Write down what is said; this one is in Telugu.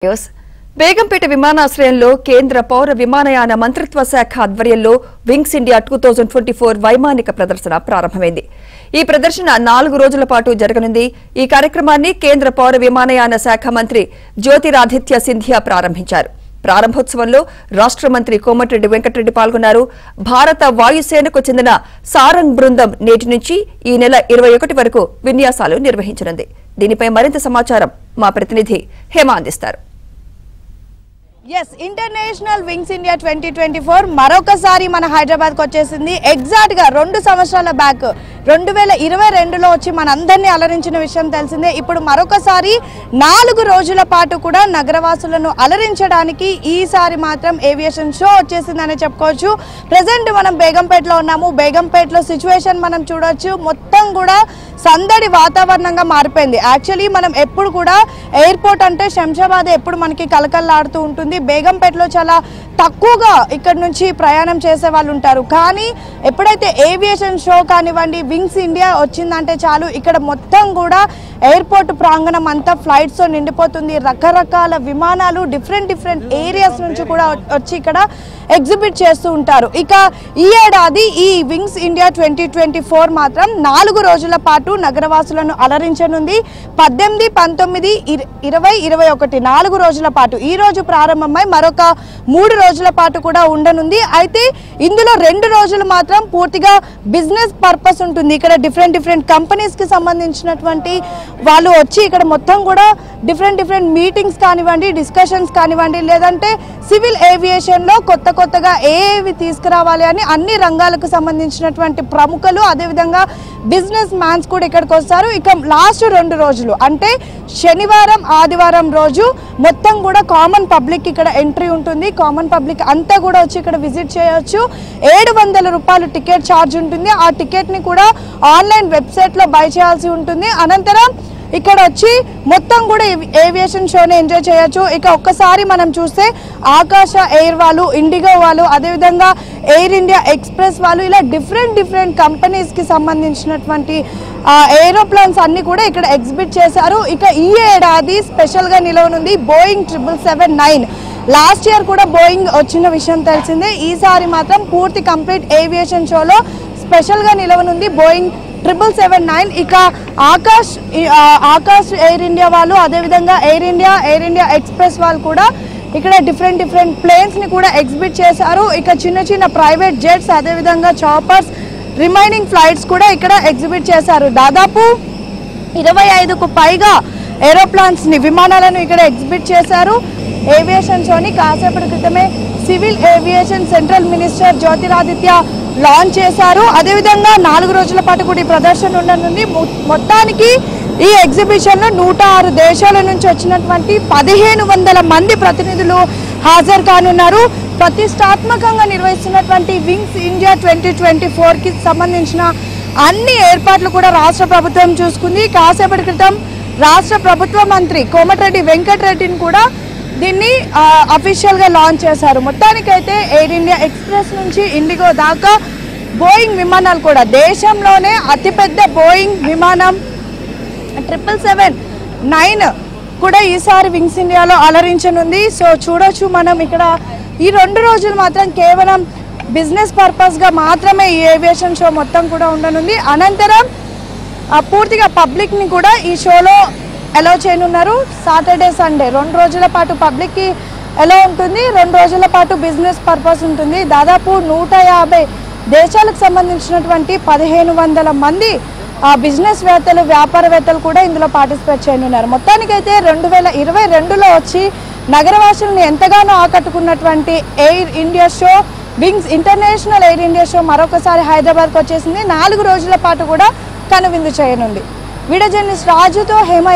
బేగంపేట విమానాశ్రయంలో కేంద్ర పౌర విమానయాన మంత్రిత్వ శాఖ ఆధ్వర్యంలో వింగ్స్ ఇండియా 2024 వైమానిక ప్రదర్శన ప్రారంభమైంది. ఈ ప్రదర్శన 4 రోజుల పాటు జరగనుంది. ఈ కార్యక్రమాన్ని కేంద్ర పౌర విమానయాన శాఖ మంత్రి జ్యోతిరాదిత్య సింధియా ప్రారంభించారు. ప్రారంభోత్సవంలో రాష్ట్ర మంత్రి కోమటిరెడ్డి వెంకటరెడ్డి పాల్గొన్నారు. భారత వాయుసేనకు చెందిన సారంగ్ బృందం నేటి నుంచి ఈ నెల 21 వరకు విన్యాసాలు నిర్వహించనుంది. దీనిపై మరింత సమాచారం మా ప్రతినిధి హేమ అందిస్తారు. ఇంటర్నేషనల్ వింగ్స్ ఇండియా 2024 మరొకసారి మన హైదరాబాద్ కు వచ్చేసింది. ఎగ్జాక్ట్ గా 2 సంవత్సరాల బ్యాక్ 2022లో వచ్చి మనందరినీ అలరించిన విషయం తెలిసిందే. ఇప్పుడు మరొకసారి 4 రోజుల పాటు కూడా నగరవాసులను అలరించడానికి ఈసారి మాత్రం ఏవియేషన్ షో వచ్చేసిందని చెప్పుకోవచ్చు. ప్రెసెంట్ మనం బేగంపేటలో ఉన్నాము. బేగంపేటలో సిచ్యువేషన్ మనం చూడొచ్చు. మొత్తం కూడా సందడి వాతావరణంగా మారిపోయింది. యాక్చువల్లీ మనం ఎప్పుడు కూడా ఎయిర్పోర్ట్ అంటే శంషాబాద్ ఎప్పుడు మనకి కలకల్లాడుతూ ఉంటుంది. బేగంపేటలో చాలా తక్కువగా ఇక్కడ నుంచి ప్రయాణం చేసే వాళ్ళు ఉంటారు. కానీ ఎప్పుడైతే ఏవియేషన్ షో కానివ్వండి వింగ్స్ ఇండియా వచ్చిందంటే చాలు ఇక్కడ మొత్తం కూడా ఎయిర్పోర్ట్ ప్రాంగణం అంతా ఫ్లైట్స్తో నిండిపోతుంది. రకరకాల విమానాలు డిఫరెంట్ ఏరియాస్ నుంచి కూడా వచ్చి ఇక్కడ ఎగ్జిబిట్ చేస్తూ ఉంటారు. ఇక ఈ ఏడాది ఈ వింగ్స్ ఇండియా 2024 మాత్రం 4 రోజుల పాటు నగరవాసులను అలరించనుంది. 18, 19, 20, 21 4 రోజుల పాటు ఈ రోజు ప్రారంభమై మరొక 3 రోజుల పాటు కూడా ఉండనుంది. అయితే ఇందులో 2 రోజులు మాత్రం పూర్తిగా బిజినెస్ పర్పస్ ఉంటుంది. ఇక్కడ డిఫరెంట్ కంపెనీస్ కి సంబంధించినటువంటి వాళ్ళు వచ్చి ఇక్కడ మొత్తం కూడా డిఫరెంట్ మీటింగ్స్ కానివ్వండి, డిస్కషన్స్ కానివ్వండి, లేదంటే సివిల్ ఏవియేషన్ లో కొత్తగా ఏవి తీసుకురావాలి అని అన్ని రంగాలకు సంబంధించినటువంటి ప్రముఖులు అదేవిధంగా బిజినెస్ మ్యాన్స్ కూడా ఇక్కడికి వస్తారు. ఇక లాస్ట్ 2 రోజులు అంటే శనివారం ఆదివారం రోజు మొత్తం కూడా కామన్ పబ్లిక్ ఇక్కడ ఎంట్రీ ఉంటుంది. కామన్ పబ్లిక్ అంతా కూడా వచ్చి ఇక్కడ విజిట్ చేయొచ్చు. 700 రూపాయలు టికెట్ ఛార్జ్ ఉంటుంది. ఆ టికెట్ ని కూడా ఆన్లైన్ వెబ్సైట్ లో బై చేయాల్సి ఉంటుంది. అనంతరం ఇక్కడ వచ్చి మొత్తం కూడా ఏవియేషన్ షోని ఎంజాయ్ చేయొచ్చు. ఇక ఒక్కసారి మనం చూస్తే ఆకాశ ఎయిర్ వాళ్ళు, ఇండిగో వాళ్ళు, అదేవిధంగా ఎయిర్ ఇండియా ఎక్స్ప్రెస్ వాళ్ళు ఇలా డిఫరెంట్ కంపెనీస్ కి సంబంధించినటువంటి ఏరోప్లేన్స్ అన్ని కూడా ఇక్కడ ఎగ్జిబిట్ చేశారు. ఇక ఈ ఏడాది స్పెషల్ గా నిలవనుంది బోయింగ్ 777-9. లాస్ట్ ఇయర్ కూడా బోయింగ్ వచ్చిన విషయం తెలిసిందే. ఈసారి మాత్రం పూర్తి కంప్లీట్ ఏవియేషన్ షోలో స్పెషల్ గా నిలవనుంది బోయింగ్ 777-9. ఇక ఆకాశ్ ఎయిర్ ఇండియా వాళ్ళు అదేవిధంగా ఎయిర్ ఇండియా ఎక్స్ప్రెస్ వాళ్ళు కూడా ఇక్కడ డిఫరెంట్ ప్లేన్స్ ని కూడా ఎగ్జిబిట్ చేశారు. ఇక చిన్న ప్రైవేట్ జెట్స్ అదేవిధంగా చాపర్స్ రిమైనింగ్ ఫ్లైట్స్ కూడా ఇక్కడ ఎగ్జిబిట్ చేశారు. దాదాపు 25కు పైగా ఏరోప్లాన్స్ ని విమానాలను ఇక్కడ ఎగ్జిబిట్ చేశారు. ఏవియేషన్ షోని కాసేపటి క్రితమే civil aviation central minister Jyotiraditya launch చేశారు. అదేవిధంగా 4 రోజుల పాటు కూడా ఈ ప్రదర్శన ఉండనుంది. మొత్తానికి ఈ ఎగ్జిబిషన్ లో 106 దేశాల నుంచి వచ్చినటువంటి 1500 మంది ప్రతినిధులు హాజరు కానున్నారు. ప్రతిష్టాత్మకంగా నిర్వహిస్తున్నటువంటి వింగ్స్ ఇండియా 2024 కి సంబంధించిన అన్ని ఏర్పాట్లు కూడా రాష్ట్ర ప్రభుత్వం చూసుకుంది. కాసేపటి క్రితం రాష్ట్ర ప్రభుత్వ మంత్రి కోమటిరెడ్డి వెంకటరెడ్డిని కూడా దీన్ని అఫీషియల్ గా లాంచ్ చేశారు. మొత్తానికైతే ఎయిర్ ఇండియా ఎక్స్ప్రెస్ నుంచి ఇండిగో దాకా బోయింగ్ విమానాలు కూడా దేశంలోనే అతిపెద్ద బోయింగ్ విమానం 777-9 కూడా ఈసారి వింగ్స్ ఇండియాలో అలరించనుంది. సో చూడొచ్చు మనం ఇక్కడ ఈ 2 రోజులు మాత్రం కేవలం బిజినెస్ పర్పస్ గా మాత్రమే ఈ ఏవియేషన్ షో మొత్తం కూడా ఉండనుంది. అనంతరం పూర్తిగా పబ్లిక్ ని కూడా ఈ షోలో అలౌ చేయనున్నారు. సాటర్డే సండే 2 రోజుల పాటు పబ్లిక్ కి ఎలా ఉంటుంది, 2 రోజుల పాటు బిజినెస్ పర్పస్ ఉంటుంది. దాదాపు 150 దేశాలకు సంబంధించినటువంటి 1500 మంది బిజినెస్ వేత్తలు వ్యాపారవేత్తలు కూడా ఇందులో పార్టిసిపేట్ చేయనున్నారు. మొత్తానికైతే 2022లో వచ్చి నగరవాసులను ఎంతగానో ఆకట్టుకున్నటువంటి air India show wings international air India show మరొకసారి హైదరాబాద్కి వచ్చేసింది. 4 రోజుల పాటు కూడా కనువిందు చేయనుంది. వీడియో జర్నలిస్ట్ రాజుతో హేమ.